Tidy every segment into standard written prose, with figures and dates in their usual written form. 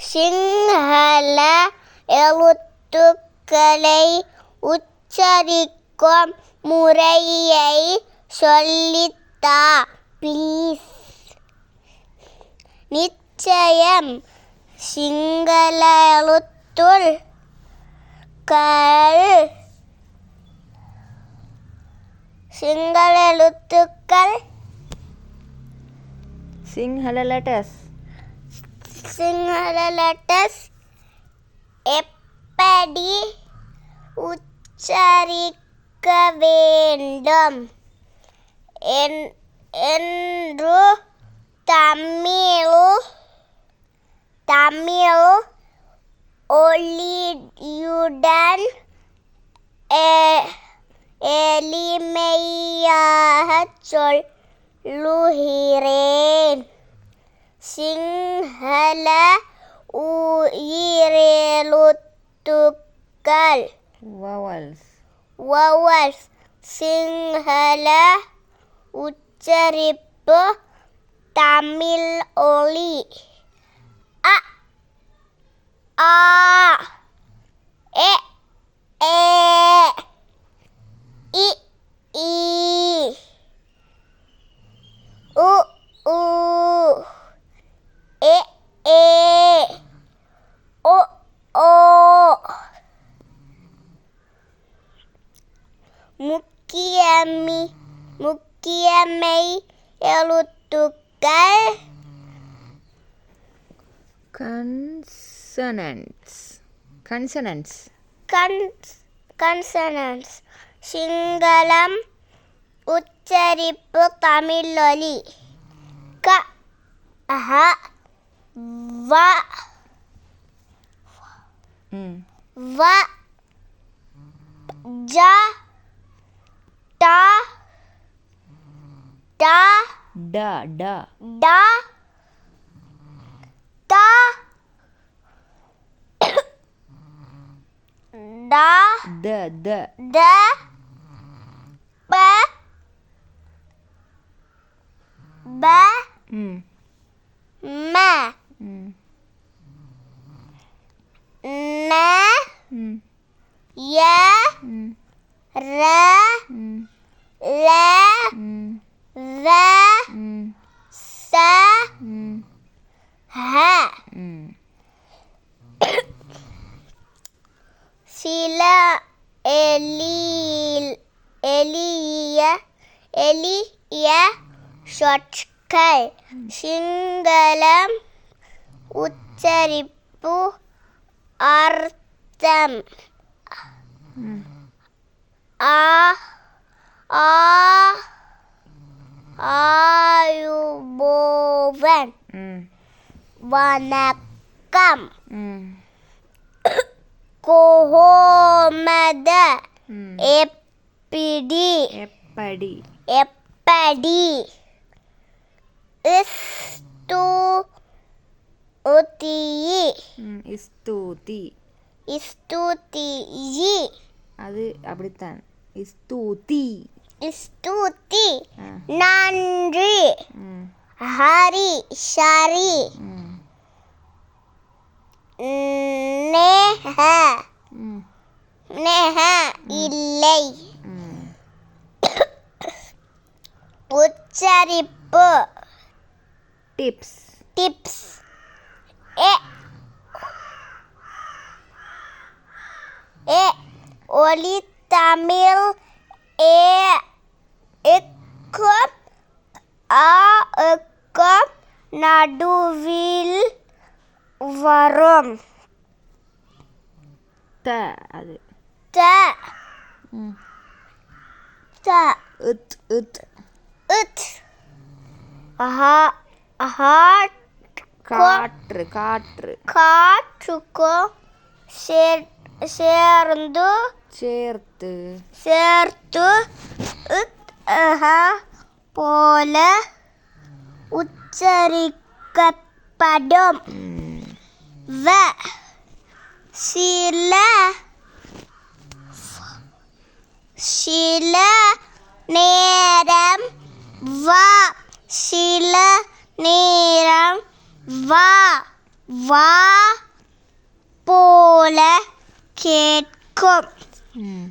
சிங்கள எழுத்துக்களை உச்சரிக்கும் முறையை சொல்லித்தா ப்ளீஸ். நிச்சயம். சிங்கள எழுத்துக்கள் Sinhala letters. சிங்கள லெட்டர்ஸ் எப்படி உச்சரிக்க வேண்டும் என்று தமிழ் ஒலியுடன் எளிமையாகச் சொல்லுகிறேன். சிங்கள உயிரெழுத்துக்கள் Vowels. சிங்கள உச்சரிப்பு தமிழ் ஒலி அ ஆ எ ஏ இ ஈ உ ஊ எ ஏ ஒ ஓ. முக்கியமை எழுத்துக்கள் Consonants. கன்சனன்ஸ். சிங்களம் உச்சரிப்பு தமிழ் ஒலி க அஹ வ வ ஜ ட ட Da. ட த ட The. த ப ப ம ந ய ர ல வ ச ஹ. சில எளிய சொற்கள். சிங்களம் உச்சரிப்பு அர்த்தம் ஆயுபோவன் வணக்கம். கோமத எப்படி இஸ்துதி அது அப்படித்தான். இஸ்துதி. நன்றி. ஹரி ஷரி நேஹ இல்லை. உச்சரிப்பு Tips. ஏ ஒலி தமிழ் க்கும் ஆ க்கும் நடுவில் வரும். அது த Ut. இட் காற்றுக்கும் சேர்த்து போல உச்சரிக்கப்படும். சில நேரம் சில நேரம் வா போல கேட்கும். ம்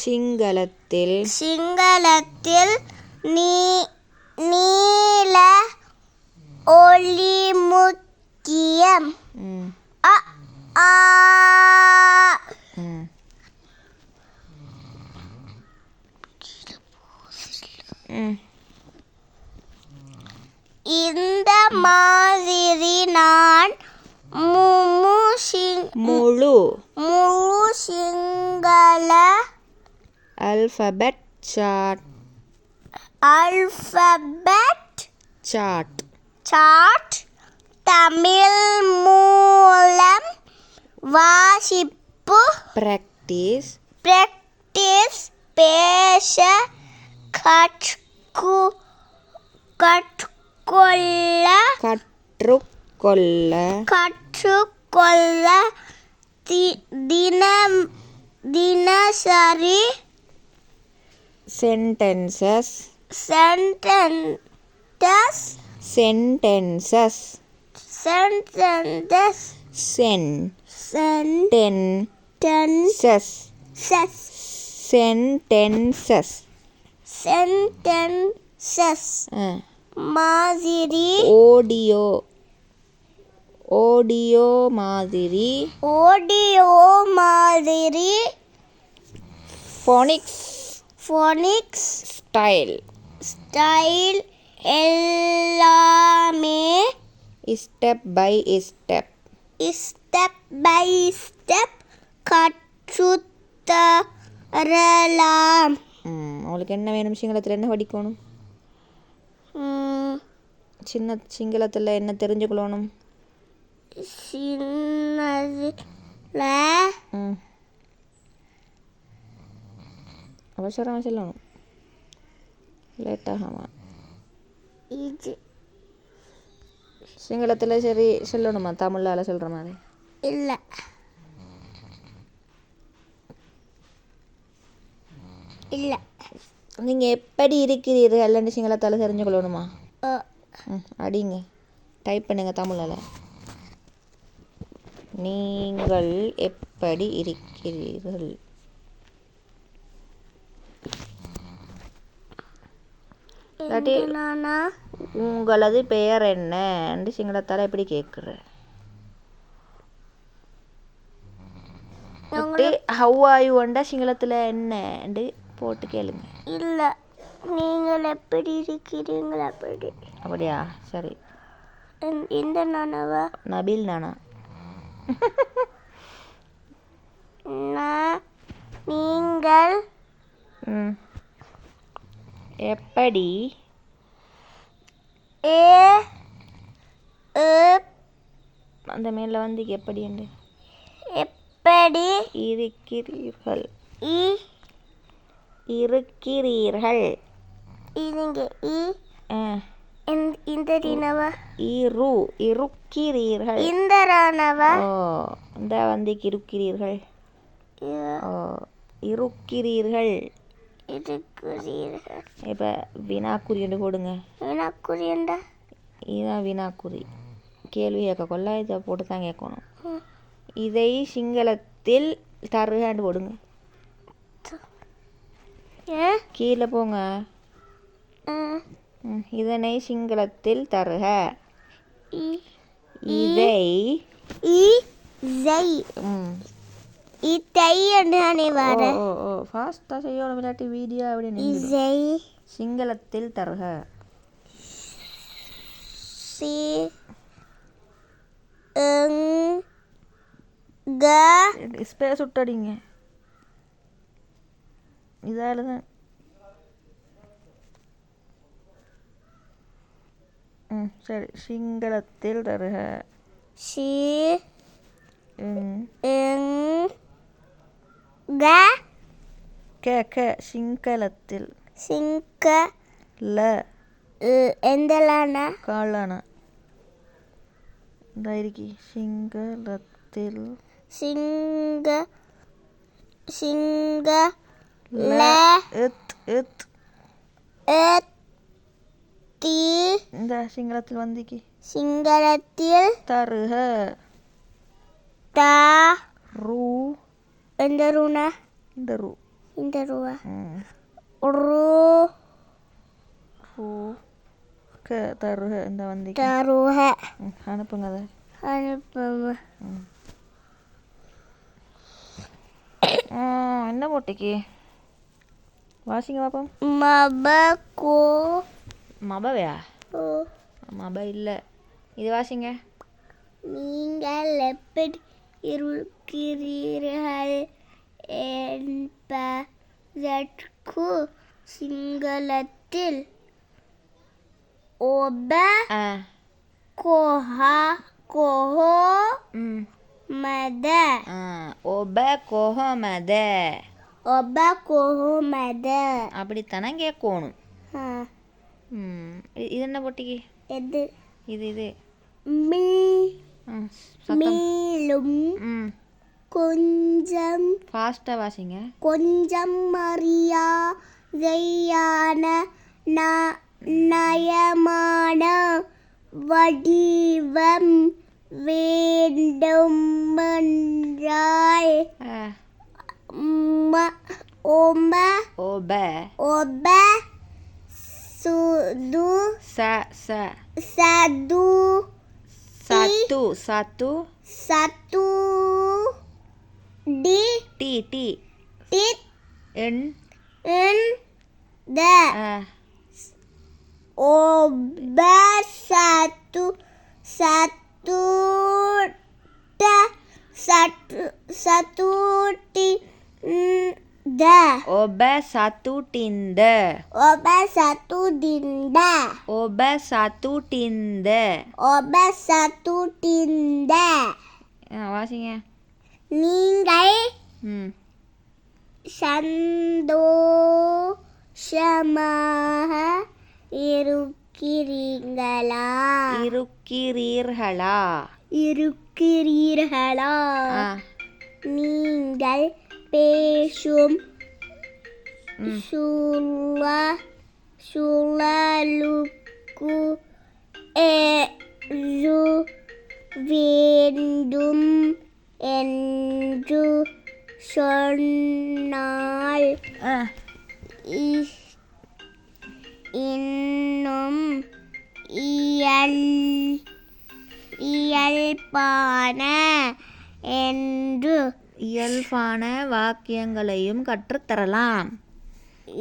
சிங்களத்தில் சிங்களத்தில் நீல ஒளி முக்கியம். ம் அ ஆ ம் ம் இந்த மாதிரி நான் முழு முழு சிங்கள அல்பபெட் சார்ட் தமிழ் மூலம் வாசிப்பு பிராக்டிஸ் பேச கற்றுக்கொள்ள தினசரி sentences மாதிரி ஆடியோ மாதிரி ஃபோனிக்ஸ் ஸ்டைல் எல்லாமே ஸ்டெப் பை ஸ்டெப் கற்றுத்தரலாம். உங்களுக்கு என்ன வேணும்? சிங்களத்தில் என்ன படிக்கணும்? சின்ன சிங்களத்தில் என்ன தெரிஞ்சுக்கொள்ளணும்? அவசரமாக சொல்லணும், லேட்டாகாமா. சிங்களத்தில் சரி சொல்லணுமா? தமிழால் சொல்கிற மாதிரி இல்லை. நீங்கள் எப்படி இருக்கிறீர்கள் அல்லது சிங்களத்தால் தெரிஞ்சுக்கொள்ளணுமா? அடிங்க, டைப் பண்ணுங்க தமிழால். நீங்கள் எப்படி இருக்கிறீர்கள்? உங்களது பெயர் என்ன என்று சிங்களத்தால் எப்படி கேட்குற? ஹவ் ஆர் யூ வண்டா சிங்களத்தில் என்னண்டு போட்டு கேளுங்க. இல்லை, நீங்கள் எப்படி இருக்கிறீங்களா? அப்படியா? சரி. இந்த நானாவா? நபில் நானா? நீங்கள் எப்படி அந்த மேல வந்து எப்படி இருக்கிறீர்கள்? இந்த ரீனவா? இருக்கிறீர்கள். இந்த ராணவா? இந்த வந்து இருக்கிறீர்கள். இருக்கிறீர்கள். இப்போ வினாக்குறியண்டு போடுங்க. வினாக்குறியண்டா? இதுதான் வினாக்குறி. கேள்வி கேட்க கொள்ள இதை போட்டு தான் கேட்கணும். இதை சிங்களத்தில் தருகாண்டு போடுங்க. கீழே போங்க. இதனை சிங்களத்தில் தருக. இதை ஃபாஸ்ட்டாக செய்யணும், இல்லாட்டி வீடியோ அப்படின்னு. சிங்களத்தில் தருக. ஸ்பேஸ் விட்டடிங்க. இதால தான். சரி, சிங்களத்தில் தருக. சிங்களத்தில் எந்தலானா காளான தைரிக்கி சிங்களத்தில் இந்த சிங்களத்தில் வந்திக்கு சிங்களத்தில் தருக தா ரூ எந்த ரூனா இந்த ரூ இந்த ரூவா ம் ரூ ரூ க தருக இந்த வந்திக்கு தருக அனுப்புங்க அதை அனுப்புங்க என்ன போட்டிக்கு வாசிங்க பாப்போம் மபகோ மபவையா மப இல்லை இது வாசிங்க நீங்கள் எப்படி இருக்கிறீர்கள் என்பதற்கு சிங்களத்தில் ஒப கோஹா கோஹோ ம் மத ஒப கோஹமத ஒப கோஹோ மத அப்படித்தானே கேட்கணும் இது என்ன போட்டிக்கு எது இது மீ சத்தம் மேலும் ம் கொஞ்சம் ஃபாஸ்ட்டாக வாசிங்க கொஞ்சம் மரியாதையான நயமான வடிவம் வேண்டுமென்றால் ஒப ஒப ஒப சுது ச ச சது சத்து சத்து சத்து டி டி டி டித் எண் in the ஒப சத்து சத்து சத்துட்டி த ஒப சத்துட்டிந்த ஒப சத்துடிந்த ஒப சத்துட்டிந்த ஒப சத்துடிந்த வாசிங்க நீங்கள் ம் சந்தோஷமாக இருக்கிறீங்களா இருக்கிறீர்களா இருக்கிறீர்களா நீங்கள் பேசும் சுழலுக்கு எது வேண்டும் என்று சொன்னால் இன்னும் இயல்பான இயல்பான வாக்கியங்களையும் கற்றுத்தரலாம்.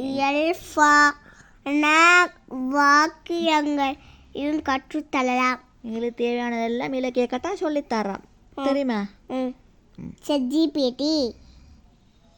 இயல்பான வாக்கியங்களையும் கற்றுத்தரலாம். எங்களுக்கு தேவையானதெல்லாம் இலக்கிய கட்டா சொல்லித்தரோம். தெரியுமா? ChatGPT